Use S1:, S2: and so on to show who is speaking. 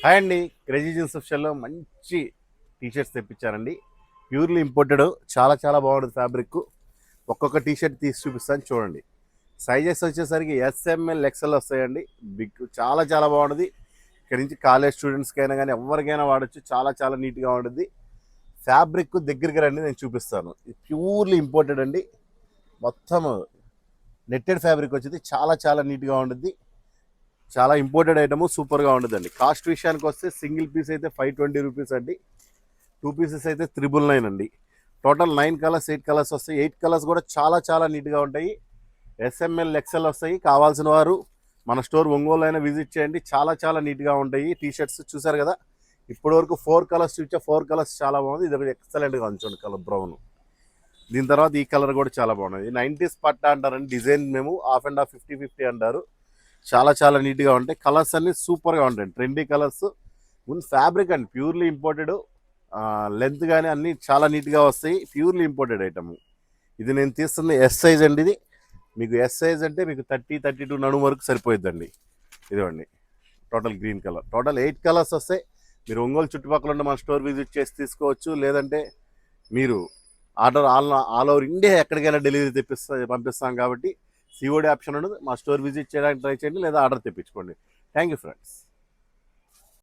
S1: Hi అండి. Crazy jeans ఆఫీషియల్‌లో మంచి T shirts తెప్పించానండి. Purely imported చాలా చాలా బాగుంటుంది ఫ్యాబ్రిక్. ఒక్కొక్క టీ షర్ట్ తీసి చూపిస్తాను చూడండి. సైజెస్ వచ్చేసరికి ఎస్ఎంఎల్ ఎక్స్ఎల్ వస్తాయండి. బిగ్ చాలా చాలా బాగుంటుంది. ఇక్కడి నుంచి కాలేజ్ స్టూడెంట్స్కి అయినా కానీ ఎవరికైనా వాడచ్చు. చాలా చాలా నీట్గా ఉంటుంది. ఫ్యాబ్రిక్ దగ్గరికి రండి నేను చూపిస్తాను. ఇది ప్యూర్‌లీ ఇంపోర్టెడ్ అండి. మొత్తం నెట్టెడ్ ఫ్యాబ్రిక్ వచ్చింది. చాలా చాలా నీట్గా ఉంటుంది. చాలా ఇంపోర్టెడ్ ఐటమ్ సూపర్గా ఉంటుందండి. కాస్ట్ విషయానికి వస్తే సింగిల్ పీస్ అయితే 520 రూపీస్ అండి. 2 పీసెస్ అయితే 999 అండి. టోటల్ 9 కలర్స్ 8 కలర్స్ వస్తాయి. 8 కలర్స్ కూడా చాలా చాలా నీట్గా ఉంటాయి. ఎస్ఎంఎల్ ఎక్స్ఎల్ వస్తాయి. కావాల్సిన వారు మన స్టోర్ ఒంగోలు అయినా విజిట్ చేయండి. చాలా చాలా నీట్గా ఉంటాయి. టీ షర్ట్స్ చూసారు కదా, ఇప్పటి వరకు 4 కలర్స్ చూసా. 4 కలర్స్ చాలా బాగుంది. ఇది ఒకటి ఎక్సలెంట్గా ఉంచండి కలర్ బ్రౌన్. దీని తర్వాత ఈ కలర్ కూడా చాలా బాగున్నది. 90s పట్ట అంటారండి. డిజైన్ మేము హాఫ్ అండ్ హాఫ్ 50-50 అంటారు. చాలా చాలా నీట్గా ఉంటాయి. కలర్స్ అన్ని సూపర్గా ఉంటాయి. Trendy colours. ముందు ఫ్యాబ్రిక్ అండి ప్యూర్లీ ఇంపోర్టెడ్. లెంత్ కానీ అన్నీ చాలా నీట్గా వస్తాయి. Purely imported item. ఇది నేను తీస్తుంది ఎస్ సైజ్ అండి. ఇది మీకు ఎస్ సైజ్ అంటే మీకు 30-32 నడుము వరకు సరిపోయిద్దండి. ఇదిగోండి total green colour. Total 8 colours వస్తాయి. మీరు ఒంగోలు చుట్టుపక్కల ఉన్న మన స్టోర్ విజిట్ చేసి తీసుకోవచ్చు. లేదంటే మీరు ఆర్డర్ ఆల్ ఓవర్ ఇండియా ఎక్కడికైనా డెలివరీ పంపిస్తాం కాబట్టి సిఓడి ఆప్షన్ ఉండదు. మా స్టోర్ విజిట్ చేయడానికి ట్రై చేయండి, లేదా ఆర్డర్ తెప్పించుకోండి. Thank you friends.